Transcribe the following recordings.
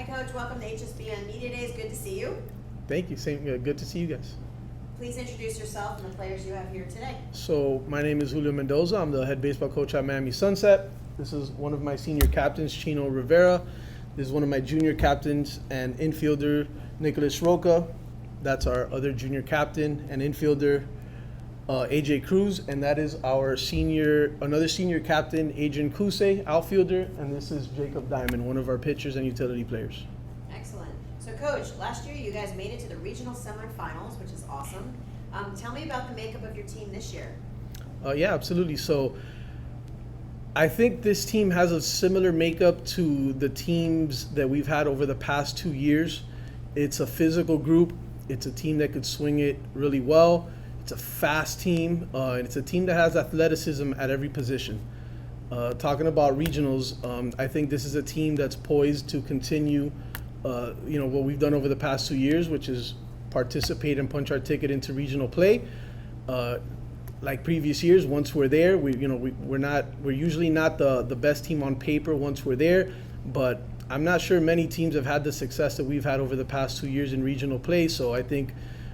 Coach. Welcome to HSBN Media Days. Good to see you. Thank you. Same. Good to see you guys. Please introduce yourself and the players you have here today. So my name is Julio Mendoza. I'm the head baseball coach at Miami Sunset. This is one of my senior captains, Chino Rivera. This is one of my junior captains and infielder, Nicholas Roca. That's our other junior captain and infielder, AJ Cruz. And that is our another senior captain, Adrian Kuse, outfielder. And this is Jacob Diamond, one of our pitchers and utility players. Excellent. So, Coach, last year you guys made it to the regional semifinals, which is awesome. Tell me about the makeup of your team this year. Yeah, absolutely. So I think this team has a similar makeup to the teams that we've had over the past 2 years. It's a physical group. It's a team that could swing it really well. It's a fast team. And it's a team that has athleticism at every position. Talking about regionals, I think this is a team that's poised to continue what we've done over the past 2 years, which is participate and punch our ticket into regional play. Like previous years, once we're there, we're usually not the best team on paper once we're there, but I'm not sure many teams have had the success that we've had over the past 2 years in regional play. So I think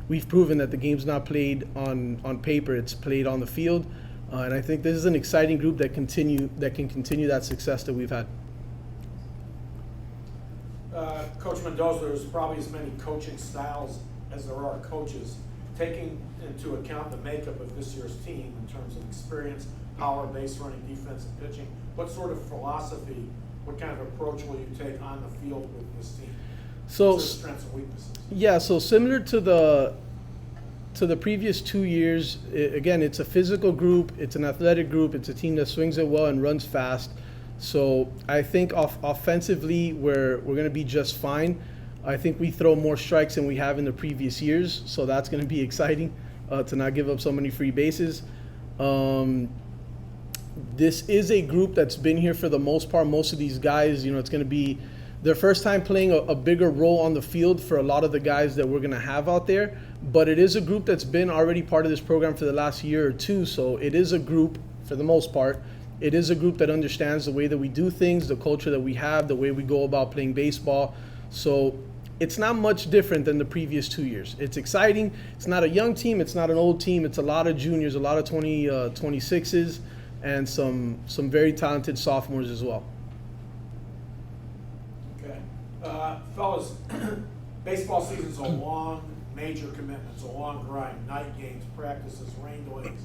we've proven that the game's not played on paper; it's played on the field, and I think this is an exciting group that can continue that success that we've had. Coach Mendoza, there's probably as many coaching styles as there are coaches. Taking into account the makeup of this year's team in terms of experience, power, base running, defense, and pitching, what sort of philosophy, what kind of approach will you take on the field with this team? So, what's their strengths and weaknesses? Yeah, so similar to the previous 2 years, again, it's a physical group, it's an athletic group, it's a team that swings it well and runs fast. So I think offensively we're going to be just fine. I think we throw more strikes than we have in the previous years, so that's going to be exciting to not give up so many free bases. This is a group that's been here for the most part. Most of these guys, it's going to be their first time playing a bigger role on the field for a lot of the guys that we're going to have out there. But it is a group that's been already part of this program for the last year or two, so it is a group, for the most part, it is a group that understands the way that we do things, the culture that we have, the way we go about playing baseball. So it's not much different than the previous 2 years. It's exciting. It's not a young team. It's not an old team. It's a lot of juniors, a lot of 26s, and some very talented sophomores as well. Okay. Fellas, baseball season's a long, major commitment. It's a long grind. Night games, practices, rain delays,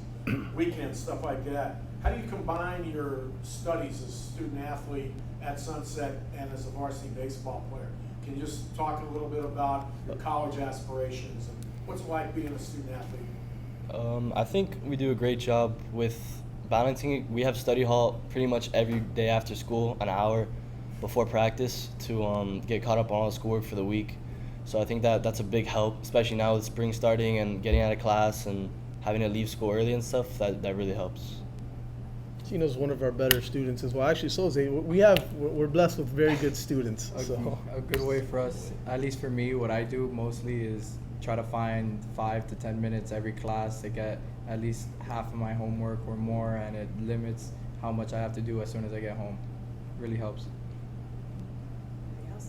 weekends, stuff like that. How do you combine your studies as a student athlete at Sunset and as a varsity baseball player? Can you just talk a little bit about your college aspirations and what's it like being a student athlete? I think we do a great job with balancing it. We have study hall pretty much every day after school, an hour before practice to get caught up on all the schoolwork for the week. So I think that's a big help, especially now with spring starting and getting out of class and having to leave school early and stuff. That really helps. Tino's one of our better students as well. Actually, so is he. We're blessed with very good students. A good way for us, at least for me, what I do mostly is try to find 5 to 10 minutes every class to get at least half of my homework or more, and it limits how much I have to do as soon as I get home. Really helps. Anybody else?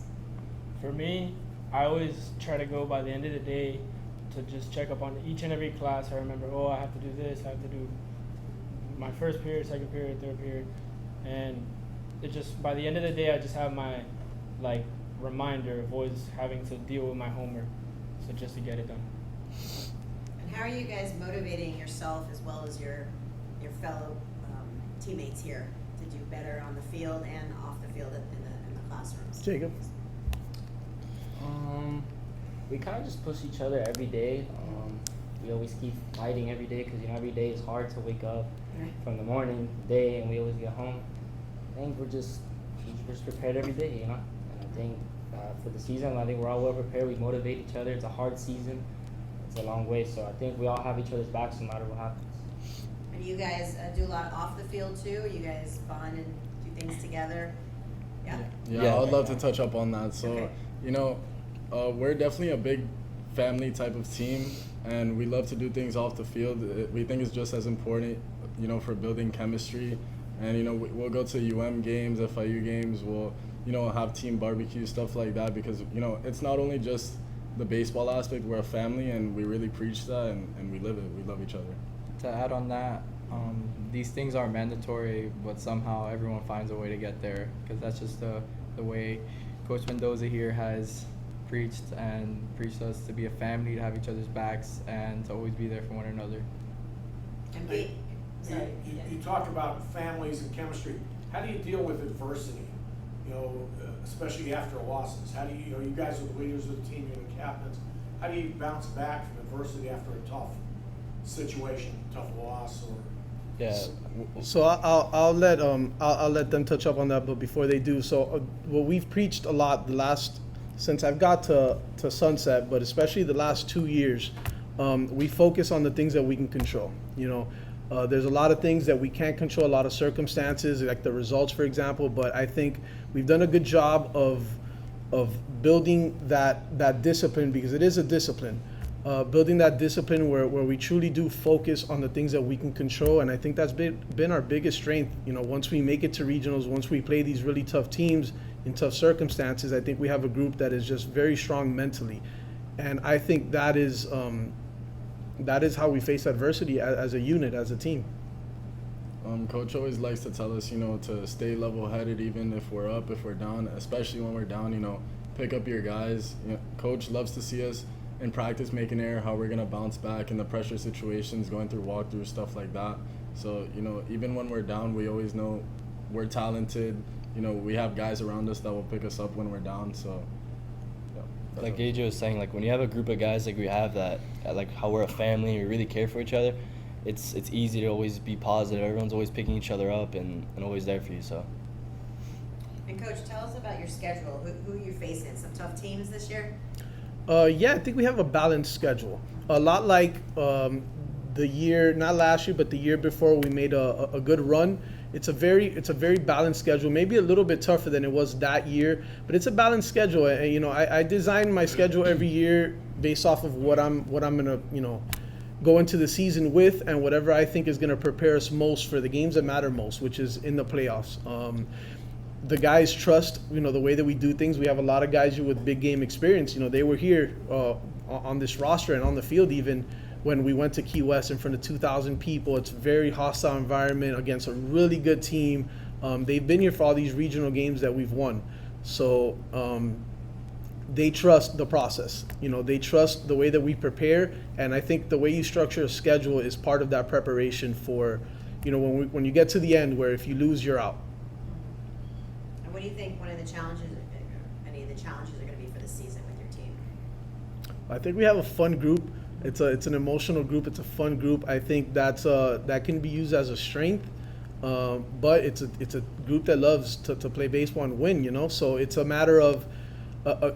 For me, I always try to go by the end of the day to just check up on each and every class. I remember, I have to do this, I have to do my first period, second period, third period, and it just, by the end of the day, I just have my reminder of always having to deal with my homework, so just to get it done. And how are you guys motivating yourself as well as your fellow teammates here to do better on the field and off the field in the classrooms? Jacob? We kind of just push each other every day. We always keep fighting every day because every day is hard to wake up from the morning, day, and we always get home. I think we're just prepared every day, And I think for the season, I think we're all well prepared. We motivate each other. It's a hard season. It's a long way, so I think we all have each other's backs no matter what happens. And you guys do a lot off the field too? You guys bond and do things together? Yeah, I'd love to touch up on that. So, Okay. We're definitely a big family type of team, and we love to do things off the field. We think it's just as important, for building chemistry. And, we'll go to UM games, FIU games. We'll have team barbecue, stuff like that, because, it's not only just the baseball aspect. We're a family, and we really preach that, and we live it. We love each other. To add on that, these things aren't mandatory, but somehow everyone finds a way to get there, because that's just the way Coach Mendoza here has preached us to be a family, to have each other's backs, and to always be there for one another. And Hey, sorry. You talk about families and chemistry. How do you deal with adversity? Especially after losses. How do you guys are the leaders of the team, you're the captains. How do you bounce back from adversity after a tough situation, tough loss, or? Yeah. So I'll let them touch up on that, but before they do, so what we've preached a lot since I've got to Sunset, but especially the last 2 years, we focus on the things that we can control. There's a lot of things that we can't control, a lot of circumstances, like the results, for example. But I think we've done a good job of building that discipline, because it is a discipline. Building that discipline where we truly do focus on the things that we can control, and I think that's been our biggest strength. Once we make it to regionals, once we play these really tough teams in tough circumstances, I think we have a group that is just very strong mentally, and I think that is how we face adversity as a unit, as a team. Coach always likes to tell us, to stay level-headed even if we're up, if we're down, especially when we're down, pick up your guys. Coach loves to see us in practice make an error, how we're going to bounce back in the pressure situations, going through walkthroughs, stuff like that. So, even when we're down, we always know we're talented. We have guys around us that will pick us up when we're down. So, yeah. Like AJ was saying, like when you have a group of guys like we have that, like how we're a family, we really care for each other, it's easy to always be positive. Everyone's always picking each other up and always there for you. So. And Coach, tell us about your schedule. Who you're facing? Some tough teams this year? Yeah, I think we have a balanced schedule. A lot like the year, not last year, but the year before, we made a good run. It's a very balanced schedule. Maybe a little bit tougher than it was that year, but it's a balanced schedule. And I design my schedule every year based off of what I'm gonna go into the season with, and whatever I think is gonna prepare us most for the games that matter most, which is in the playoffs. The guys trust, the way that we do things. We have a lot of guys with big game experience. They were here on this roster and on the field even when we went to Key West in front of 2,000 people. It's a very hostile environment against a really good team. They've been here for all these regional games that we've won. So they trust the process. They trust the way that we prepare. And I think the way you structure a schedule is part of that preparation for, when you get to the end where if you lose, you're out. What do you think any of the challenges are going to be for this season with your team? I think we have a fun group. It's an emotional group. It's a fun group. I think that can be used as a strength, but it's a group that loves to play baseball and win. So it's a matter of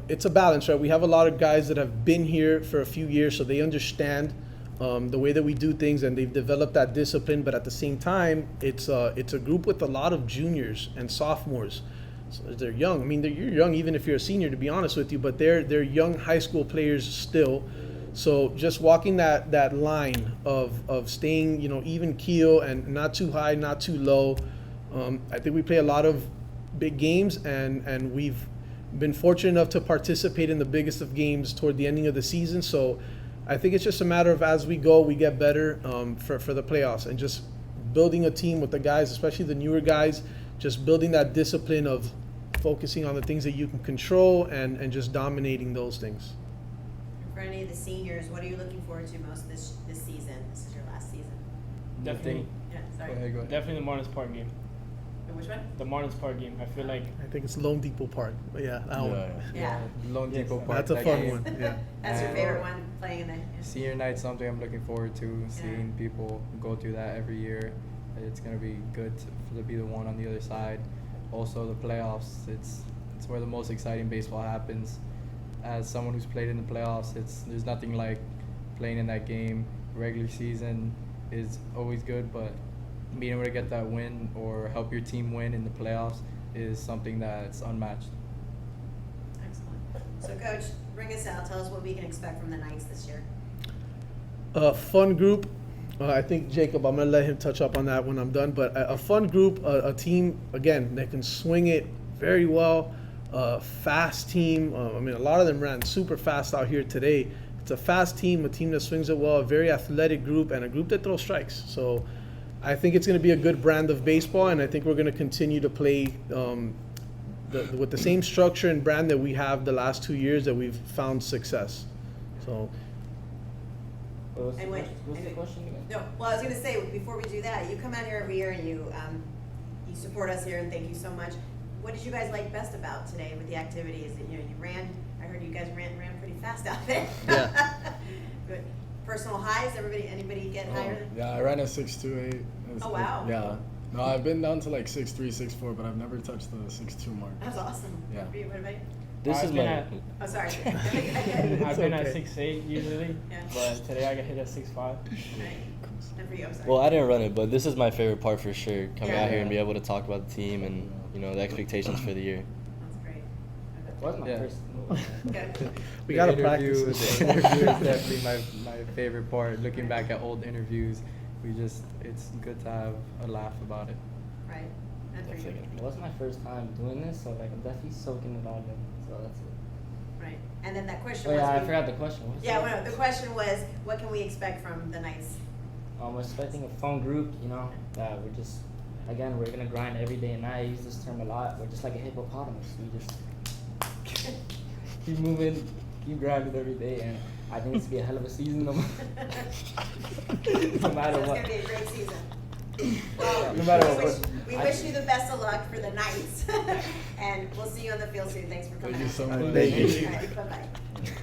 it's a balance, right? We have a lot of guys that have been here for a few years, so they understand the way that we do things, and they've developed that discipline. But at the same time, it's a group with a lot of juniors and sophomores. So they're young. I mean, you're young even if you're a senior, to be honest with you, but they're young high school players still. So just walking that line of staying, even keel and not too high, not too low. I think we play a lot of big games, and we've been fortunate enough to participate in the biggest of games toward the ending of the season. So I think it's just a matter of as we go, we get better for the playoffs, and just building a team with the guys, especially the newer guys, just building that discipline of focusing on the things that you can control and just dominating those things. For any of the seniors, what are you looking forward to most this season? This is your last season. Definitely, Yeah, sorry. Go ahead. definitely the Martins Park game. Which one? The Martins Park game. I feel like I think it's Lone Depot Park, but yeah, that one. Yeah. Lone Yes. Depot Park. That's a that fun game. one. Yeah. That's your And- favorite one, playing in the. Senior night's something I'm looking forward to, seeing people go through that every year. It's going to be good to be the one on the other side. Also, the playoffs, it's where the most exciting baseball happens. As someone who's played in the playoffs, there's nothing like playing in that game. Regular season is always good, but being able to get that win or help your team win in the playoffs is something that's unmatched. Excellent. So, Coach, bring us out. Tell us what we can expect from the Knights this year. Fun group. I think Jacob, I'm gonna let him touch up on that when I'm done. But a fun group, a team again that can swing it very well. Fast team. I mean, a lot of them ran super fast out here today. It's a fast team, a team that swings it well, a very athletic group, and a group that throws strikes. So I think it's going to be a good brand of baseball, and I think we're going to continue to play with the same structure and brand that we have the last 2 years that we've found success. So What's the And wait, question? What's the and- question again? No, well, I was gonna say, before we do that, you come out here every year and you support us here, and thank you so much. What did you guys like best about today with the activities? You ran, I heard you guys ran pretty fast out there. Yeah. Good. Personal highs, anybody get higher than? Yeah, I ran a 6.28. Oh, wow. Yeah. No, I've been down to like 6.3, 6.4, but I've never touched the 6.2 mark. That's awesome. Yeah. What about you? This I've is been my. at- Oh, sorry. I've been at okay. 6'8" usually, Yeah. but today I got hit at 6'5". Right. And for you, I'm sorry. Well, I didn't run it, but this is my favorite part for sure. Coming Yeah. out here and be able to talk about the team and the expectations for the year. That's great. What's my Yeah. first? Good. we The got to interview- practice. The interview is definitely my favorite part. Looking back at old interviews, it's good to have a laugh about it. Right. And for you. Definitely gonna It wasn't my first time doing this, so like I'm definitely soaking it all in. So that's it. Right. And then that question Oh was. yeah, I forgot the question. What was Yeah, it? well, the question was, what can we expect from the Knights? We're expecting a fun group, we're just, again, we're gonna grind every day and night. I use this term a lot. We're just like a hippopotamus. We just keep moving, keep grinding every day, and I think it's gonna be a hell of a season. No matter It's what. gonna be a great season. Well, No matter we what. we wish you the best of luck for the Knights. And we'll see you on the field soon. Thanks for coming Thank you out. so much. Thank you. All right, bye-bye.